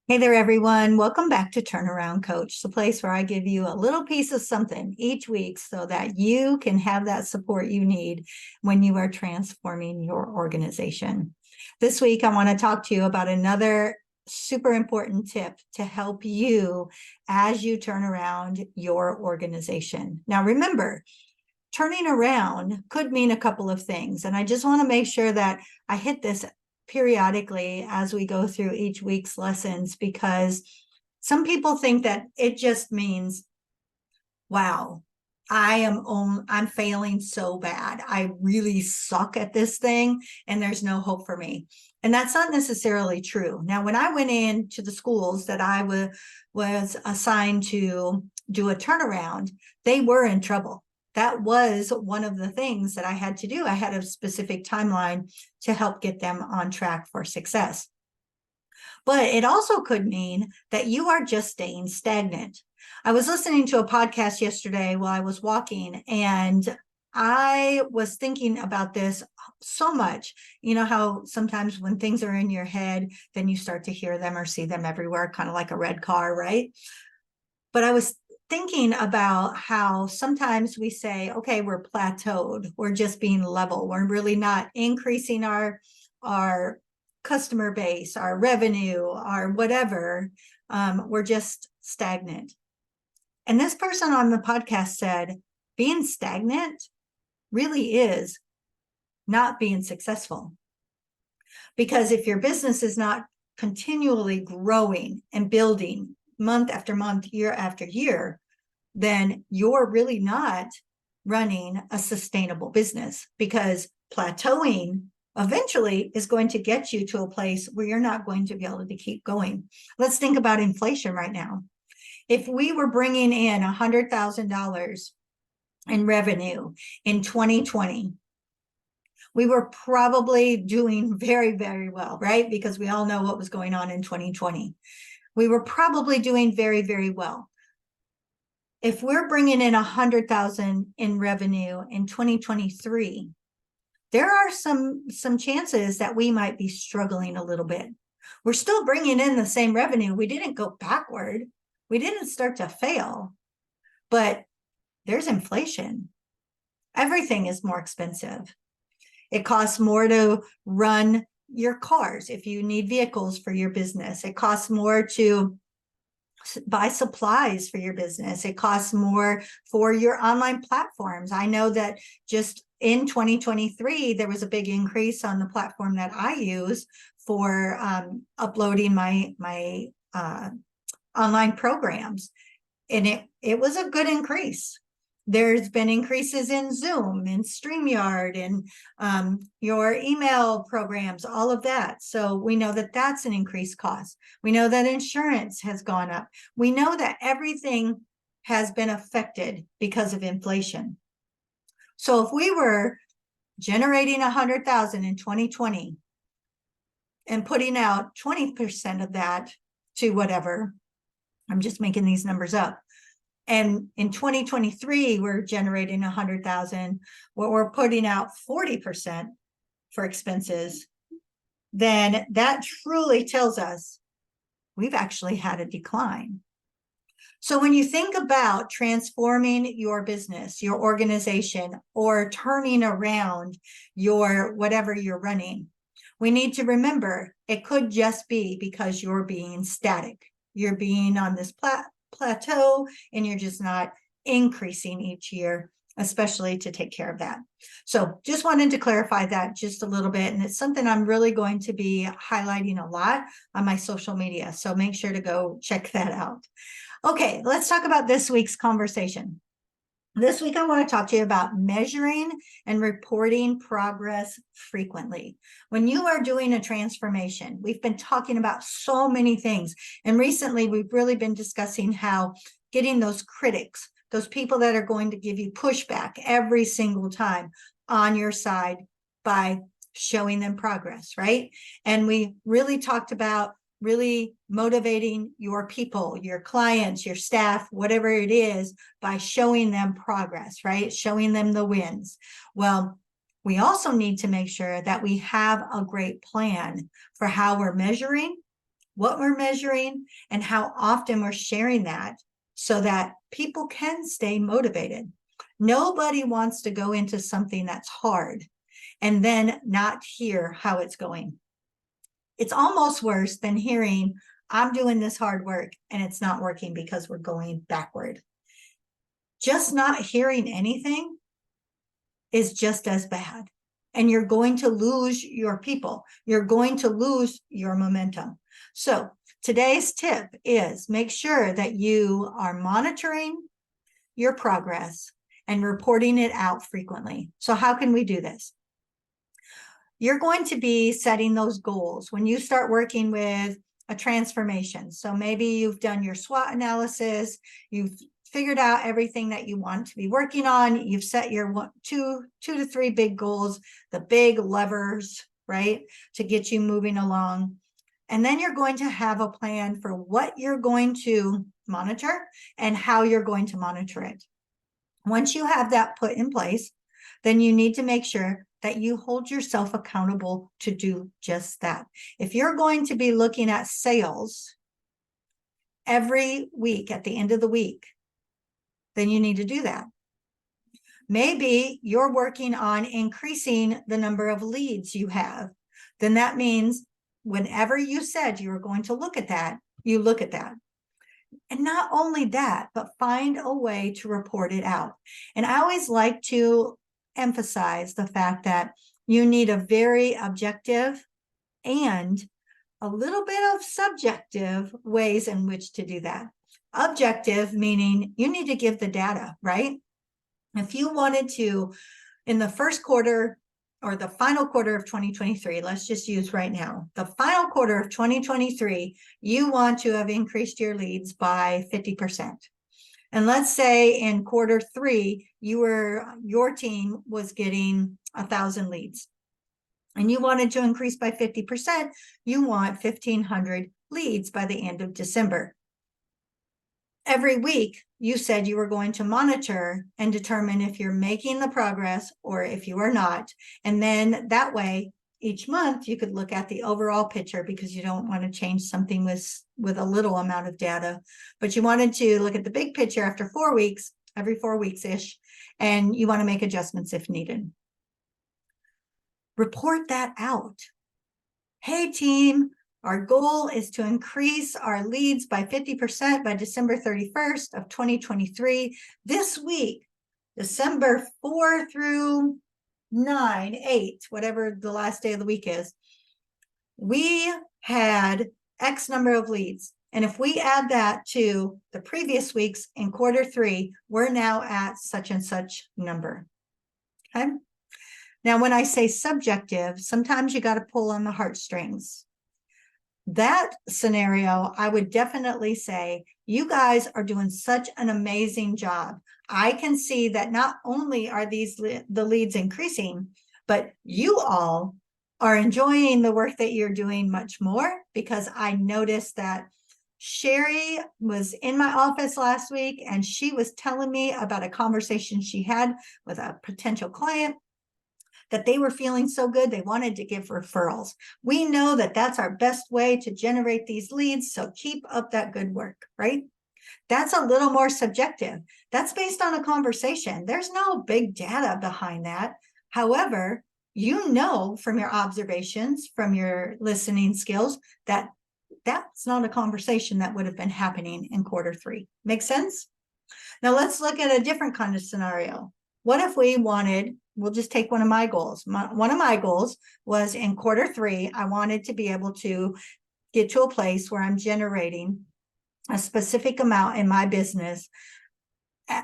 Hey there, everyone. Welcome back to Turnaround Coach, the place where I give you a little piece of something each week so that you can have that support you need when you are transforming your organization. This week, I want to talk to you about another super important tip to help you as you turn around your organization. Now, remember, turning around could mean a couple of things, and I just want to make sure that I hit this periodically as we go through each week's lessons, because some people think that it just means, wow, I'm failing so bad. I really suck at this thing and there's no hope for me. And that's not necessarily true. Now, when I went into the schools that I was assigned to do a turnaround, they were in trouble. That was one of the things that I had to do. I had a specific timeline to help get them on track for success. But it also could mean that you are just staying stagnant. I was listening to a podcast yesterday while I was walking, and I was thinking about this so much. You know how sometimes when things are in your head, then you start to hear them or see them everywhere, kind of like a red car, right? But I was thinking about how sometimes we say, okay, we're plateaued, we're just being level, we're really not increasing our customer base, our revenue, our whatever. We're just stagnant. And this person on the podcast said, being stagnant really is not being successful. Because if your business is not continually growing and building month after month, year after year, then you're really not running a sustainable business, because plateauing eventually is going to get you to a place where you're not going to be able to keep going. Let's think about inflation right now. If we were bringing in $100,000 in revenue in 2020, we were probably doing very, very well, right? Because we all know what was going on in 2020. We were probably doing very, very well. If we're bringing in 100,000 in revenue in 2023, there are some chances that we might be struggling a little bit. We're still bringing in the same revenue. We didn't go backward. We didn't start to fail, but there's inflation. Everything is more expensive. It costs more to run your cars if you need vehicles for your business. It costs more to buy supplies for your business. It costs more for your online platforms. I know that just in 2023, there was a big increase on the platform that I use for uploading my online programs. And it was a good increase. There's been increases in Zoom and StreamYard and your email programs, all of that. So we know that that's an increased cost. We know that insurance has gone up. We know that everything has been affected because of inflation. So if we were generating 100,000 in 2020 and putting out 20% of that to whatever, I'm just making these numbers up, and in 2023, we're generating 100,000, where we're putting out 40% for expenses, then that truly tells us we've actually had a decline. So when you think about transforming your business, your organization, or turning around your whatever you're running, we need to remember it could just be because you're being static. You're being on this plateau and you're just not increasing each year, especially to take care of that. So just wanted to clarify that just a little bit. And it's something I'm really going to be highlighting a lot on my social media. So make sure to go check that out. Okay, let's talk about this week's conversation. This week, I want to talk to you about measuring and reporting progress frequently. When you are doing a transformation, we've been talking about so many things. And recently, we've really been discussing how getting those critics, those people that are going to give you pushback every single time on your side by showing them progress, right? And we really talked about really motivating your people, your clients, your staff, whatever it is, by showing them progress, right? Showing them the wins. Well, we also need to make sure that we have a great plan for how we're measuring what we're measuring, and how often we're sharing that so that people can stay motivated. Nobody wants to go into something that's hard and then not hear how it's going. It's almost worse than hearing, I'm doing this hard work and it's not working because we're going backward. Just not hearing anything is just as bad. And you're going to lose your people. You're going to lose your momentum. So today's tip is make sure that you are monitoring your progress and reporting it out frequently. So how can we do this? You're going to be setting those goals when you start working with a transformation. So maybe you've done your SWOT analysis, you've figured out everything that you want to be working on, you've set your two to three big goals, the big levers, right, to get you moving along. And then you're going to have a plan for what you're going to monitor and how you're going to monitor it. Once you have that put in place, then you need to make sure that you hold yourself accountable to do just that. If you're going to be looking at sales every week at the end of the week, then you need to do that. Maybe you're working on increasing the number of leads you have. Then that means whenever you said you were going to look at that, you look at that. And not only that, but find a way to report it out. And I always like to emphasize the fact that you need a very objective and a little bit of subjective ways in which to do that. Objective meaning you need to give the data, right? If you wanted to, in the first quarter or the final quarter of 2023, let's just use right now, the final quarter of 2023, you want to have increased your leads by 50%. And let's say in quarter three, your team was getting 1,000 leads and you wanted to increase by 50%, you want 1,500 leads by the end of December. Every week, you said you were going to monitor and determine if you're making the progress or if you are not. And then that way, each month, you could look at the overall picture because you don't want to change something with a little amount of data. But you wanted to look at the big picture after 4 weeks, every 4 weeks-ish, and you want to make adjustments if needed. Report that out. Hey, team, our goal is to increase our leads by 50% by December 31st of 2023. This week, December 4 through 9, 8, whatever the last day of the week is, we had X number of leads. And if we add that to the previous weeks in quarter three, we're now at such and such number. Okay. Now, when I say subjective, sometimes you got to pull on the heartstrings. That scenario, I would definitely say, you guys are doing such an amazing job. I can see that not only are the leads increasing, but you all are enjoying the work that you're doing much more, because I noticed that Sherry was in my office last week and she was telling me about a conversation she had with a potential client, that they were feeling so good, they wanted to give referrals. We know that that's our best way to generate these leads, so keep up that good work, right? That's a little more subjective. That's based on a conversation. There's no big data behind that. However, you know from your observations, from your listening skills, that that's not a conversation that would have been happening in quarter three. Make sense? Now let's look at a different kind of scenario. What if we wanted, we'll just take one of my goals. One of my goals was in quarter three, I wanted to be able to get to a place where I'm generating a specific amount in my business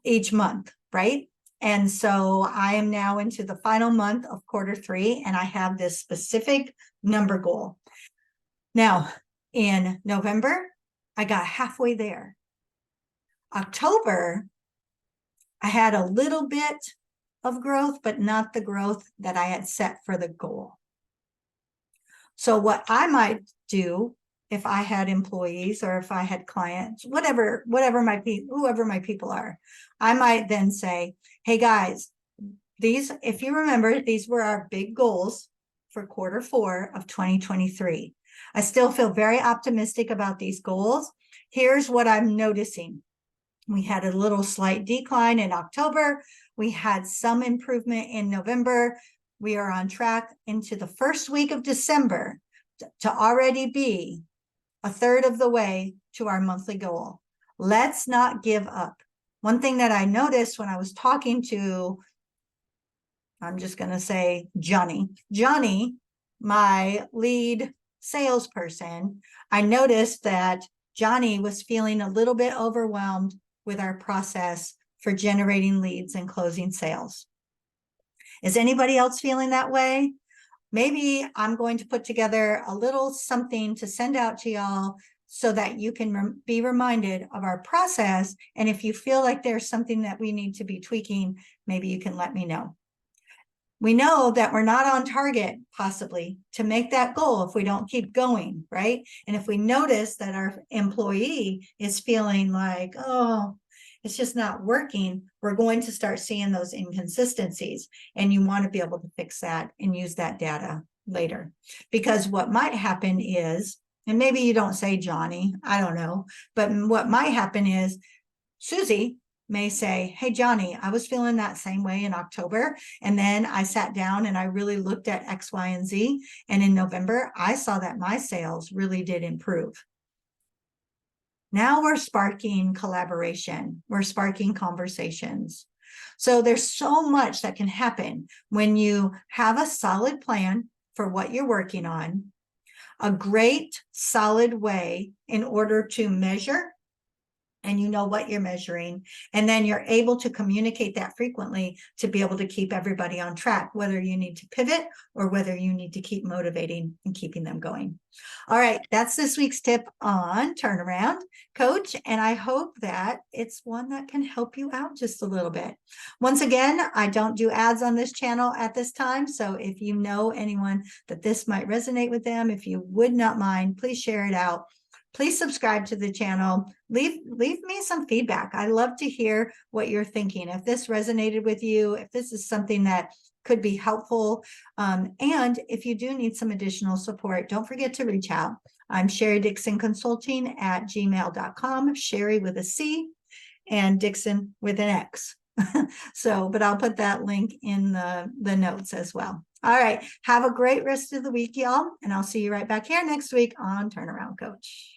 each month, right? And so I am now into the final month of quarter three, and I have this specific number goal. Now, in November, I got halfway there. October, I had a little bit of growth, but not the growth that I had set for the goal. So what I might do if I had employees or if I had clients, whoever my people are, I might then say, hey guys, these, if you remember, these were our big goals for quarter four of 2023. I still feel very optimistic about these goals. Here's what I'm noticing. We had a little slight decline in October. We had some improvement in November. We are on track into the first week of December to already be a third of the way to our monthly goal. Let's not give up. One thing that I noticed when I was talking to, I'm just going to say Johnny, my lead salesperson, I noticed that Johnny was feeling a little bit overwhelmed with our process for generating leads and closing sales. Is anybody else feeling that way? Maybe I'm going to put together a little something to send out to y'all so that you can be reminded of our process. And if you feel like there's something that we need to be tweaking, maybe you can let me know. We know that we're not on target, possibly, to make that goal if we don't keep going, right? And if we notice that our employee is feeling like, oh, it's just not working, we're going to start seeing those inconsistencies. And you want to be able to fix that and use that data later. Because what might happen is, and maybe you don't say Johnny, I don't know, but what might happen is Susie may say, hey, Johnny, I was feeling that same way in October. And then I sat down and I really looked at X, Y, and Z. And in November, I saw that my sales really did improve. Now we're sparking collaboration. We're sparking conversations. So there's so much that can happen when you have a solid plan for what you're working on, a great solid way in order to measure, and you know what you're measuring, and then you're able to communicate that frequently to be able to keep everybody on track, whether you need to pivot or whether you need to keep motivating and keeping them going. All right, that's this week's tip on Turnaround Coach, and I hope that it's one that can help you out just a little bit. Once again, I don't do ads on this channel at this time, so if you know anyone that this might resonate with them, if you would not mind, please share it out. Please subscribe to the channel. Leave me some feedback. I love to hear what you're thinking. If this resonated with you, if this is something that could be helpful, and if you do need some additional support, don't forget to reach out. I'm Sherry Dixon Consulting at gmail.com, Sherry with a C and Dixon with an X. But I'll put that link in the notes as well. All right. Have a great rest of the week, y'all. And I'll see you right back here next week on Turnaround Coach.